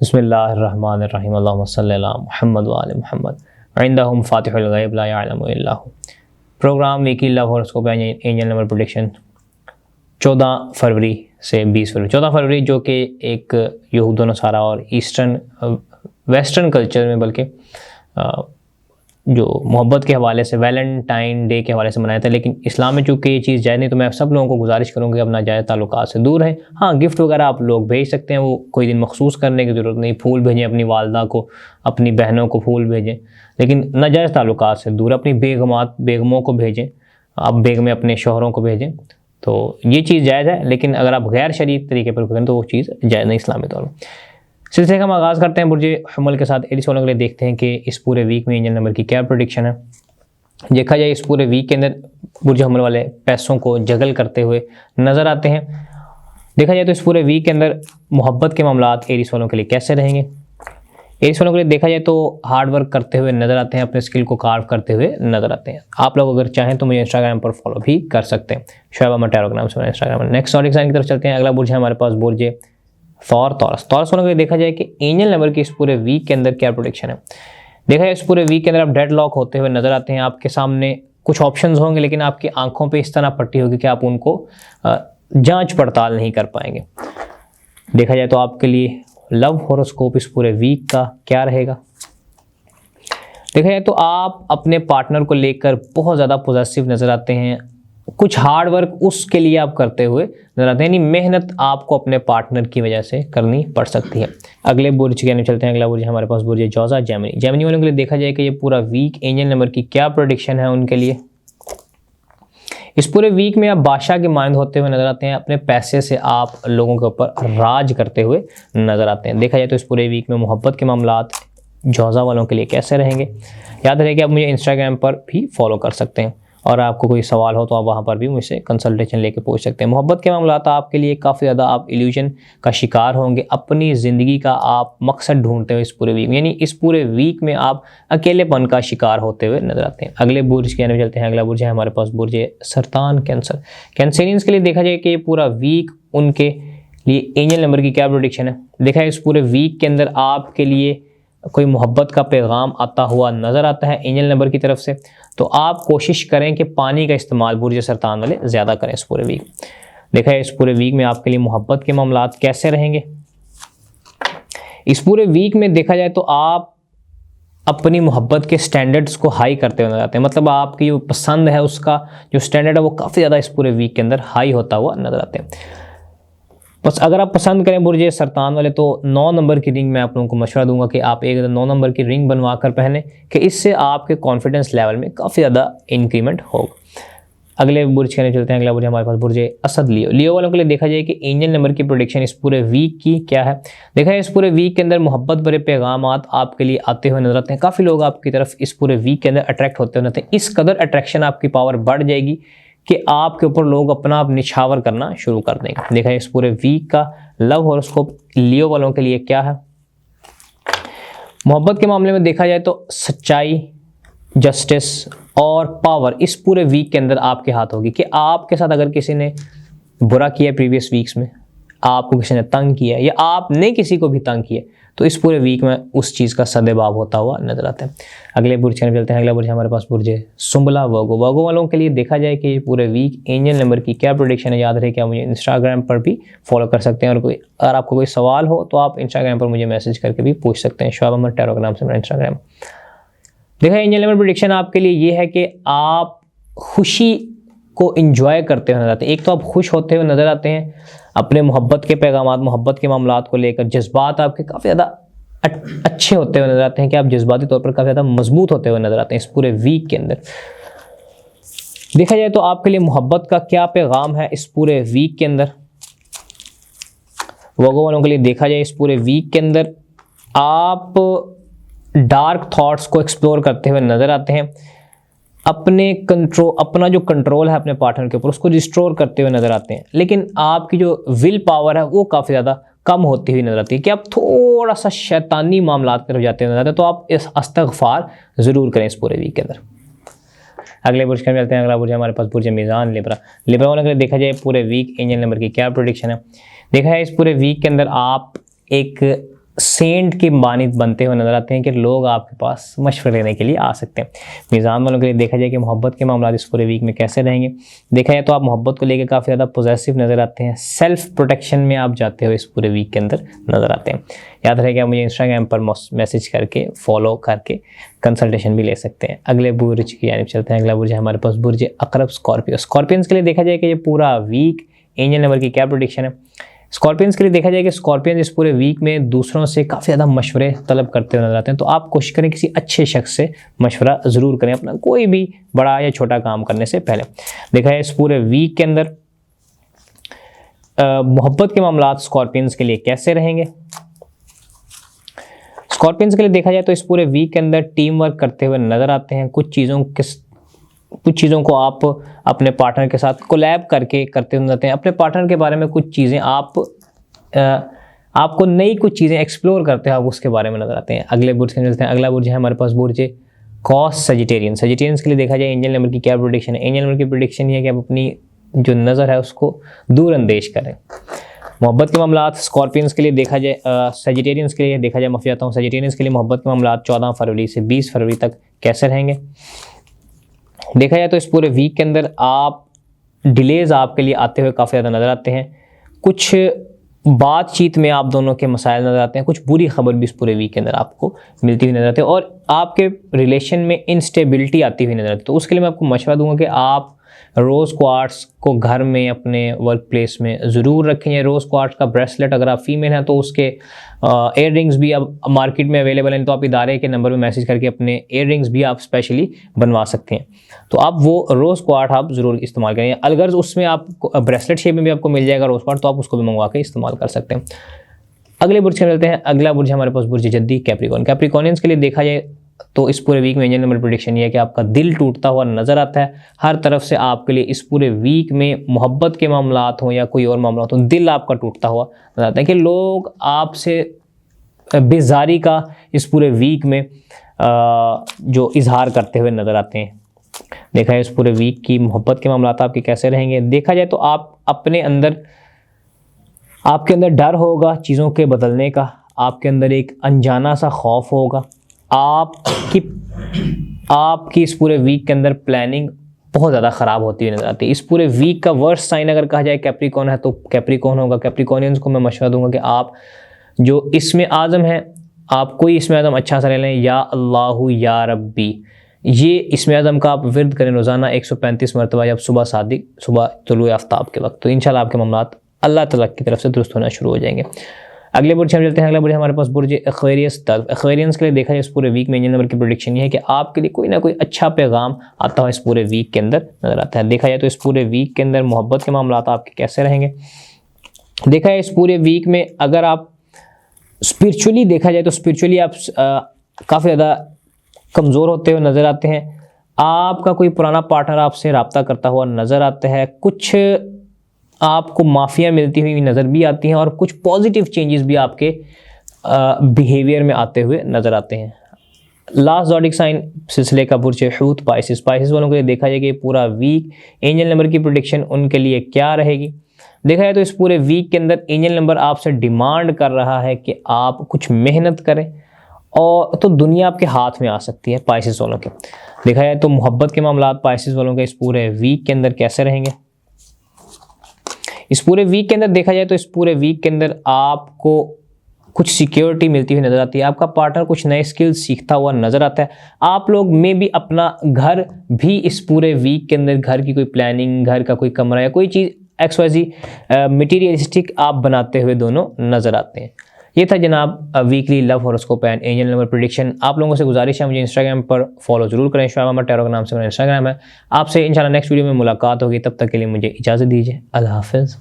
बिस्मिल्लाहिर्रहमानिर्रहीम अल्लाहुम्मा सल्लि अला मुहम्मद व आलि मुहम्मद इंदहुम फातिहुल गैब ला यअलमु इल्ला हु। Program weekly love horoscope angel number prediction 14 फरवरी से 20 फरवरी। 14 फरवरी जो कि एक यहूद नसारा और ईस्टर्न वेस्टर्न कल्चर में बल्कि जो मोहब्बत के हवाले से वैलेंटाइन डे के हवाले से मनाया था, लेकिन इस्लाम में चूँकि ये चीज़ जायज़ नहीं, तो मैं सब लोगों को गुजारिश करूँगा कि अपना जायज़ ताल्लुकात से दूर रहें। हाँ, गिफ्ट वगैरह आप लोग भेज सकते हैं, वो कोई दिन मखसूस करने की ज़रूरत नहीं। फूल भेजें अपनी वालदा को, अपनी बहनों को फूल भेजें, लेकिन नाजायज़ ताल्लुकात से दूर। अपनी बेगमों को भेजें, आप बेगमें अपने शोहरों को भेजें, तो ये चीज़ जायज़ है। लेकिन अगर आप गैर शरीय तरीके पर करें तो वो चीज़ जायज़ नहीं इस्लामी तौर पर। सिलसिले का हम आगाज़ करते हैं बुर्ज हमल के साथ। एरीज वालों के लिए देखते हैं कि इस पूरे वीक में एंजल नंबर की क्या प्रेडिक्शन है। देखा जाए इस पूरे वीक के अंदर बुर्ज हमल वाले पैसों को जगल करते हुए नज़र आते हैं। देखा जाए तो इस पूरे वीक के अंदर मोहब्बत के मामलात एरीज वालों के लिए कैसे रहेंगे। एरीज वालों के लिए देखा जाए तो हार्ड वर्क करते हुए नज़र आते हैं, अपने स्किल को कार्व करते हुए नज़र आते हैं। आप लोग अगर चाहें तो मुझे इंस्टाग्राम पर फॉलो भी कर सकते हैं, शोएब अहमद टैरो के नाम से मेरा इंस्टाग्राम है। नेक्स्ट सॉडिक साइन की तरफ चलते हैं। अगला बुर्ज है हमारे पास बुर्ज तौरस वालों के लिए देखा जाए कि एंजल नंबर की इस पूरे वीक के अंदर क्या प्रेडिक्शन है। देखा जाए इस पूरे वीक के अंदर आप डेड लॉक होते हुए नजर आते हैं। आपके सामने कुछ ऑप्शंस होंगे, लेकिन आपकी आंखों पे इस तरह पट्टी होगी कि आप उनको जांच पड़ताल नहीं कर पाएंगे। देखा जाए तो आपके लिए लव हॉरोस्कोप इस पूरे वीक का क्या रहेगा। देखा जाए तो आप अपने पार्टनर को लेकर बहुत ज़्यादा पॉजिटिव नज़र आते हैं। कुछ हार्ड वर्क उसके लिए आप करते हुए नजर आते हैं, यानी मेहनत आपको अपने पार्टनर की वजह से करनी पड़ सकती है। अगले बुर्ज के चलते हैं। अगला बुर्ज हमारे पास बुर्ज जौज़ा जेमिनी वालों के लिए देखा जाए कि ये पूरा वीक एंजल नंबर की क्या प्रेडिक्शन है उनके लिए। इस पूरे वीक में आप बादशाह के माइंड होते हुए नजर आते हैं। अपने पैसे से आप लोगों के ऊपर राज करते हुए नजर आते हैं। देखा जाए तो इस पूरे वीक में मोहब्बत के मामलात जौज़ा वालों के लिए कैसे रहेंगे। याद रहे कि आप मुझे इंस्टाग्राम पर भी फॉलो कर सकते हैं, और आपको कोई सवाल हो तो आप वहाँ पर भी मुझसे कंसल्टेशन लेके पूछ सकते हैं। मोहब्बत के मामलात आपके लिए काफ़ी ज़्यादा आप इल्यूजन का शिकार होंगे। अपनी ज़िंदगी का आप मकसद ढूंढते हुए इस पूरे वीक में, यानी इस पूरे वीक में आप अकेलेपन का शिकार होते हुए नजर आते हैं। अगले बुर्ज के चलते हैं। अगला बुर्ज है हमारे पास बुर्ज सरतान कैंसरियंस के लिए देखा जाए कि ये पूरा वीक उनके लिए एंजल नंबर की क्या प्रेडिक्शन है। देखा है इस पूरे वीक के अंदर आपके लिए कोई मोहब्बत का पैगाम आता हुआ नज़र आता है एंजल नंबर की तरफ से, तो आप कोशिश करें कि पानी का इस्तेमाल बुर्ज सरतान वाले ज़्यादा करें इस पूरे वीक। देखा है इस पूरे वीक में आपके लिए मोहब्बत के मामलात कैसे रहेंगे। इस पूरे वीक में देखा जाए तो आप अपनी मोहब्बत के स्टैंडर्ड्स को हाई करते हुए नजर आते हैं। मतलब आपकी जो पसंद है उसका जो स्टैंडर्ड है वो काफ़ी ज़्यादा इस पूरे वीक के अंदर हाई होता हुआ नजर आते हैं। बस अगर आप पसंद करें बुर्ज सरतान वाले तो 9 नंबर की रिंग मैं आप लोगों को मशवरा दूंगा कि आप एक 9 नंबर की रिंग बनवा कर पहने, कि इससे आपके कॉन्फिडेंस लेवल में काफ़ी ज़्यादा इंक्रीमेंट होगा। अगले बुर्ज के चलते हैं। अगला बुर्ज हमारे पास बुर्ज असद लियो वालों के लिए देखा जाए कि एंजल नंबर की प्रेडिक्शन इस पूरे वीक की क्या है। देखा है इस पूरे वीक के अंदर मोहब्बत भरे पैगाम आपके लिए आते हुए नजर आते हैं। काफ़ी लोग आपकी तरफ इस पूरे वीक के अंदर अट्रैक्ट होते हुए नजर आते हैं। इस कदर अट्रैक्शन आपकी पावर बढ़ जाएगी कि आपके ऊपर लोग अपना आप निछावर करना शुरू कर देंगे। देखा है इस पूरे वीक का लव हॉरोस्कोप लियो वालों के लिए क्या है। मोहब्बत के मामले में देखा जाए तो सच्चाई, जस्टिस और पावर इस पूरे वीक के अंदर आपके हाथ होगी, कि आपके साथ अगर किसी ने बुरा किया प्रीवियस वीक्स में, आपको किसी ने तंग किया या आपने किसी को भी तंग किया, तो इस पूरे वीक में उस चीज़ का सदेबाब होता हुआ नजर आता है। अगले बुर्ज के चलते हैं। अगला बुर्ज हमारे पास बुर्ज सुंबला वर्गो वालों के लिए देखा जाए कि पूरे वीक एंजल नंबर की क्या प्रेडिक्शन है। याद रहे कि आप मुझे इंस्टाग्राम पर भी फॉलो कर सकते हैं, और अगर आपको कोई सवाल हो तो आप इंस्टाग्राम पर मुझे मैसेज करके भी पूछ सकते हैं। शोएब अहमद टैरो के नाम से मेरा इंस्टाग्राम। देखा एंजल नंबर प्रेडिक्शन आपके लिए ये है कि आप खुशी को इंजॉय करते हुए नजर आते हैं। एक तो आप खुश होते हुए नजर आते हैं अपने मोहब्बत के पैगामात, मोहब्बत के मामलात को लेकर। जज्बात आपके काफ़ी ज़्यादा अच्छे होते हुए नजर आते हैं, कि आप जज्बाती तौर पर काफ़ी ज़्यादा मजबूत होते हुए नजर आते हैं इस पूरे वीक के अंदर। देखा जाए तो आपके लिए मोहब्बत का क्या पैगाम है इस पूरे वीक के अंदर। वर्गो वालों के लिए देखा जाए इस पूरे वीक के अंदर आप डार्क थॉट्स को एक्सप्लोर करते हुए नजर आते हैं। अपना जो कंट्रोल है अपने पार्टनर के ऊपर उसको रिस्टोर करते हुए नजर आते हैं, लेकिन आपकी जो विल पावर है वो काफ़ी ज़्यादा कम होती हुई नजर आती है, कि आप थोड़ा सा शैतानी मामलात की तरफ जाते हुए नजर आते हैं। तो आप इस इस्तग़फ़ार ज़रूर करें इस पूरे वीक के अंदर। अगले बुर्ज के चलते हैं। अगला बुर्ज हमारे पास बुर्ज मीज़ान लिब्रा वालों के लिए देखा जाए पूरे वीक एंजल नंबर की क्या प्रेडिक्शन है। देखा है इस पूरे वीक के अंदर आप एक सेंट के मानित बनते हुए नजर आते हैं कि लोग आपके पास मशवरे लेने के लिए आ सकते हैं। मीज़ान वालों के लिए देखा जाए कि मोहब्बत के मामला इस पूरे वीक में कैसे रहेंगे। देखा जाए तो आप मोहब्बत को लेकर काफ़ी ज़्यादा पॉजिटिव नज़र आते हैं, सेल्फ प्रोटेक्शन में आप जाते हो इस पूरे वीक के अंदर नज़र आते हैं। याद रहे कि आप मुझे इंस्टाग्राम पर मैसेज करके फॉलो करके कंसल्टेशन भी ले सकते हैं। अगले बुर्ज की यानी चलते हैं। अगला बुर्ज है हमारे पास बुर्ज अकरब स्कॉर्पियो। स्कॉर्पियंस के लिए देखा जाए कि ये पूरा वीक एंजल नंबर की क्या प्रेडिक्शन है। स्कॉर्पियंस के लिए देखा जाए कि स्कॉर्पियंस इस पूरे वीक में दूसरों से काफ़ी ज़्यादा मशवरे तलब करते हुए नजर आते हैं। तो आप कोशिश करें किसी अच्छे शख्स से मशवरा ज़रूर करें अपना कोई भी बड़ा या छोटा काम करने से पहले। देखा जाए इस पूरे वीक के अंदर मोहब्बत के मामला स्कॉर्पियंस के लिए कैसे रहेंगे। स्कॉर्पियंस के लिए देखा जाए तो इस पूरे वीक के अंदर टीम वर्क करते हुए नजर आते हैं। कुछ चीज़ों को आप अपने पार्टनर के साथ कोलैब करके करते हुए नजर आते हैं। अपने पार्टनर के बारे में कुछ चीज़ें आपको नई कुछ चीज़ें एक्सप्लोर करते हैं, आप उसके बारे में नजर आते हैं। अगले बुर्ज के चलते हैं। अगला बुर्ज है हमारे पास बुर्ज कॉस सजिटेरियन। सजिटेरियंस के लिए देखा जाए एंजल नंबर की क्या प्रेडिक्शन है। एंजल नंबर की प्रेडिक्शन ये है कि आप अपनी जो नज़र है उसको दूर अंदेश करें। मोहब्बत के मामला स्कॉर्पियंस के लिए देखा जाए, सजिटेरियंस के लिए देखा जाए, माफ़ी चाहता हूँ, सजिटेरियंस के लिए मोहब्बत के मामला 14 फरवरी से 20 फरवरी तक कैसे रहेंगे। देखा जाए तो इस पूरे वीक के अंदर आप डिलेज आपके लिए आते हुए काफ़ी ज़्यादा नज़र आते हैं। कुछ बातचीत में आप दोनों के मसाइल नज़र आते हैं। कुछ बुरी खबर भी इस पूरे वीक के अंदर आपको मिलती हुई नज़र आती है और आपके रिलेशन में इंस्टेबिलिटी आती हुई नज़र आती है। तो उसके लिए मैं आपको मशवरा दूंगा कि आप रोज़ क्वार्ट्स को घर में अपने वर्क प्लेस में ज़रूर रखें। रोज़ क्वार्ट्स का ब्रेसलेट अगर आप फीमेल हैं तो उसके एयर रिंग्स भी अब मार्केट में अवेलेबल हैं, तो आप इदारे के नंबर में मैसेज करके अपने एयर रिंग्स भी आप स्पेशली बनवा सकते हैं। तो आप वो रोज़ क्वार्ट आप ज़रूर इस्तेमाल करें। अगर उसमें आप ब्रेसलेट शेप में भी आपको मिल जाएगा रोज़ क्वार्ट, तो आप उसको भी मंगवा के इस्तेमाल कर सकते हैं। अगले बुर्ज के मिलते हैं। अगला बुर्ज हमारे पास बुर्ज जद्दी कैप्रिकॉर्न। कैप्रिकॉर्नियंस के लिए देखा जाए तो इस पूरे वीक में एंजल नंबर प्रेडिक्शन ये है कि आपका दिल टूटता हुआ नजर आता है। हर तरफ से आपके लिए इस पूरे वीक में मोहब्बत के मामलात हों या कोई और मामला हो, दिल आपका टूटता हुआ नजर आता है कि लोग आपसे बेजारी का इस पूरे वीक में जो इजहार करते हुए नजर आते हैं। देखा है इस पूरे वीक की मोहब्बत के मामलात आपके कैसे रहेंगे। देखा जाए तो आपके अंदर डर होगा चीज़ों के बदलने का, आपके अंदर एक अनजाना सा खौफ होगा। आपकी इस पूरे वीक के अंदर प्लानिंग बहुत ज़्यादा ख़राब होती हुई नजर आती है। इस पूरे वीक का वर्स्ट साइन अगर कहा जाए कैप्रिकॉर्न है तो कैप्रिकॉर्न होगा। कैप्रिकॉर्नियंस को मैं मशवरा दूंगा कि आप जो इसमें आज़म है, आप कोई इसमें आज़म अच्छा सा ले लें, या अल्लाहु या रब्बी, ये इसमें आज़म का आप विर्द करें रोज़ाना 135 मरतबा जब सुबह तुलुए आफ्ताब के वक्त, तो इंशाल्लाह आपके मामलात अल्लाह ताला की तरफ से दुरुस्त होना शुरू हो जाएंगे। अगले बुर्ज हम चलते हैं। अगला बुर्ज हमारे पास बुर्ज एक्वेरियस। एक्वेरियंस के लिए देखा जाए इस पूरे वीक में एंजल नंबर की प्रेडिक्शन ये है कि आपके लिए कोई ना कोई अच्छा पैगाम आता हो इस पूरे वीक के अंदर नजर आता है। देखा जाए तो इस पूरे वीक के अंदर मोहब्बत के मामला आपके कैसे रहेंगे। देखा जाए इस पूरे वीक में अगर आप स्पिरिचुअली देखा जाए तो स्पिरिचुअली आप काफ़ी ज़्यादा कमज़ोर होते हुए नज़र आते हैं। आपका कोई पुराना पार्टनर आपसे रब्ता करता हुआ नज़र आता है। कुछ आपको माफ़िया मिलती हुई नज़र भी आती हैं और कुछ पॉजिटिव चेंजेस भी आपके बिहेवियर में आते हुए नज़र आते हैं। लास्ट ज़ोडिक साइन सिलसिले का बुर्ज हूत पाइसिस। पाइसिस वालों के लिए देखा जाए कि पूरा वीक एंजल नंबर की प्रेडिक्शन उनके लिए क्या रहेगी। देखा जाए तो इस पूरे वीक के अंदर एंजल नंबर आपसे डिमांड कर रहा है कि आप कुछ मेहनत करें और तो दुनिया आपके हाथ में आ सकती है पाइसिस वालों के। देखा जाए तो मोहब्बत के मामला पाइसिस वालों के इस पूरे वीक के अंदर कैसे रहेंगे। इस पूरे वीक के अंदर देखा जाए तो इस पूरे वीक के अंदर आपको कुछ सिक्योरिटी मिलती हुई नजर आती है। आपका पार्टनर कुछ नए स्किल्स सीखता हुआ नजर आता है। आप लोग में भी अपना घर भी इस पूरे वीक के अंदर घर की कोई प्लानिंग, घर का कोई कमरा या कोई चीज़ XYZ मटीरियलिस्टिक आप बनाते हुए दोनों नजर आते हैं। ये था जनाब weekly love horoscope and angel number prediction. आप लोगों से गुजारिश है मुझे इंस्टाग्राम पर फॉलो जरूर करें। शोएब अहमद टैरो के नाम से मेरा इंस्टाग्राम है। आपसे इंशाल्लाह नेक्स्ट वीडियो में मुलाकात होगी। तब तक के लिए मुझे इजाज़त दीजिए। अल्लाह हाफ़िज़।